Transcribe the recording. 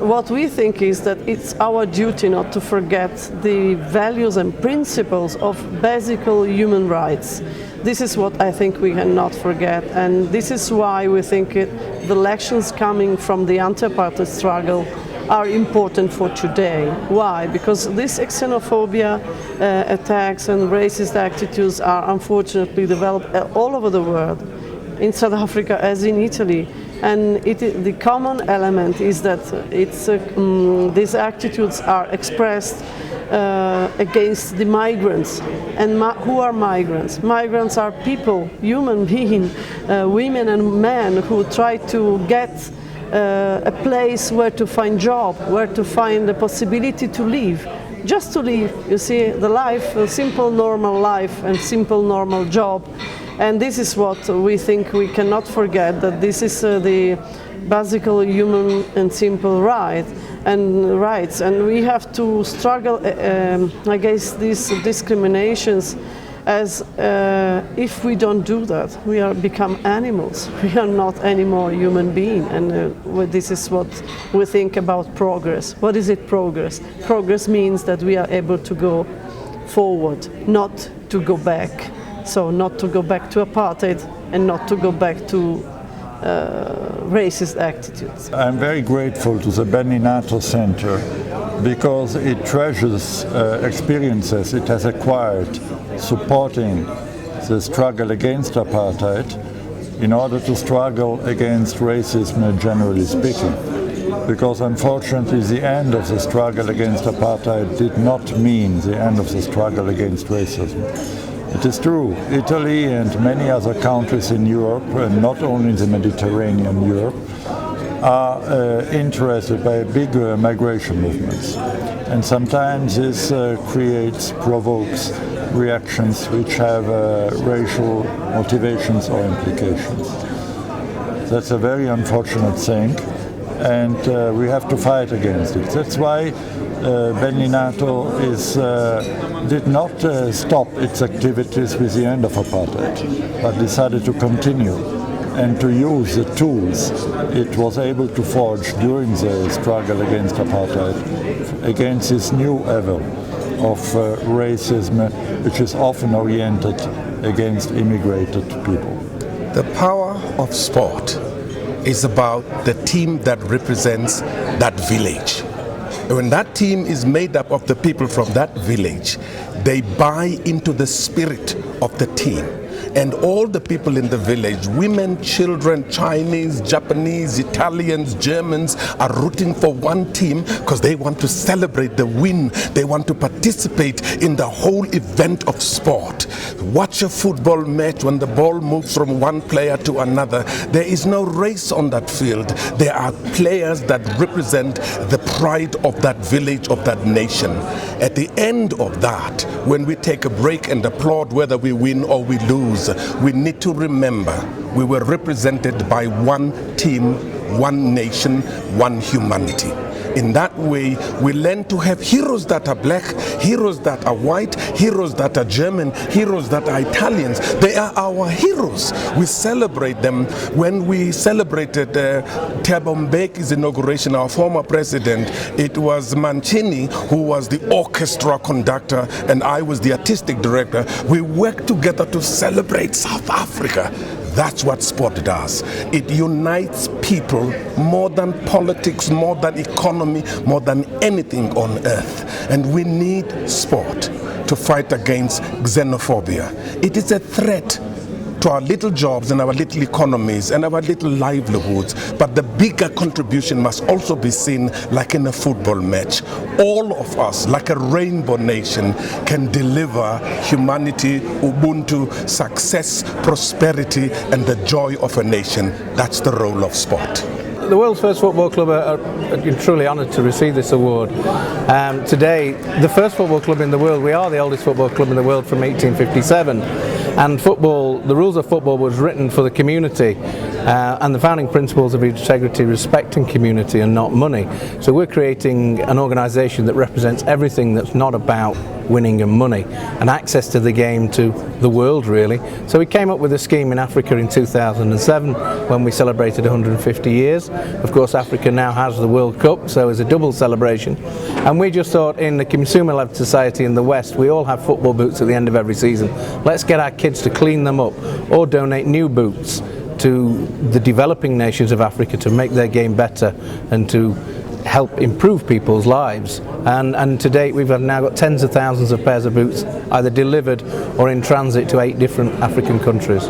what we think is that it's our duty not to forget the values and principles of basic human rights. This is what I think we cannot forget, and this is why we think the elections coming from the anti-apartheid struggle are important for today. Why? Because this xenophobia attacks and racist attitudes are unfortunately developed all over the world, in South Africa as in Italy. And the common element is that these attitudes are expressed against the migrants. And who are migrants? Migrants are people, human beings, women and men who try to get a place where to find job, where to find the possibility to live. Just to live, you see, the life, a simple normal life and simple normal job. And this is what we think we cannot forget, that this is the basic human and simple rights, and we have to struggle against these discriminations, as if we don't do that, we become animals. We are not anymore human beings, and this is what we think about progress. What is it, progress? Progress means that we are able to go forward, not to go back. So not to go back to apartheid and not to go back to racist attitudes. I'm very grateful to the Benny Nato Center because it treasures experiences it has acquired supporting the struggle against apartheid in order to struggle against racism, generally speaking. Because unfortunately the end of the struggle against apartheid did not mean the end of the struggle against racism. It is true, Italy and many other countries in Europe, and not only in the Mediterranean Europe, are interested by big migration movements. And sometimes this provokes reactions which have racial motivations or implications. That's a very unfortunate thing, and we have to fight against it. That's why Benny Nato did not stop its activities with the end of apartheid, but decided to continue and to use the tools it was able to forge during the struggle against apartheid, against this new level of racism, which is often oriented against immigrated people. The power of sport is about the team that represents that village. When that team is made up of the people from that village, they buy into the spirit of the team. And all the people in the village, women, children, Chinese, Japanese, Italians, Germans, are rooting for one team because they want to celebrate the win. They want to participate in the whole event of sport. Watch a football match when the ball moves from one player to another. There is no race on that field. There are players that represent the pride of that village, of that nation. At the end of that, when we take a break and applaud whether we win or we lose, we need to remember we were represented by one team, one nation, one humanity. In that way, we learn to have heroes that are black, heroes that are white, heroes that are German, heroes that are Italians. They are our heroes. We celebrate them. When we celebrated Thabo Mbeki's inauguration, our former president, it was Mancini who was the orchestra conductor and I was the artistic director. We worked together to celebrate South Africa. That's what sport does. It unites people more than politics, more than economy, more than anything on earth. And we need sport to fight against xenophobia. It is a threat to our little jobs and our little economies and our little livelihoods, but the bigger contribution must also be seen like in a football match. All of us, like a rainbow nation, can deliver humanity, Ubuntu, success, prosperity, and the joy of a nation. That's the role of sport. The world's first football club are truly honoured to receive this award. Today, the first football club in the world, we are the oldest football club in the world from 1857. And football, the rules of football was written for the community, and the founding principles of integrity, respecting community and not money. So we're creating an organisation that represents everything that's not about winning and money, and access to the game to the world really. So we came up with a scheme in Africa in 2007 when we celebrated 150 years. Of course, Africa now has the World Cup, so it's a double celebration. And we just thought, in the consumer-led society in the West, we all have football boots at the end of every season. Let's get our kids to clean them up or donate new boots to the developing nations of Africa to make their game better and to help improve people's lives. And to date we've now got tens of thousands of pairs of boots either delivered or in transit to 8 different African countries.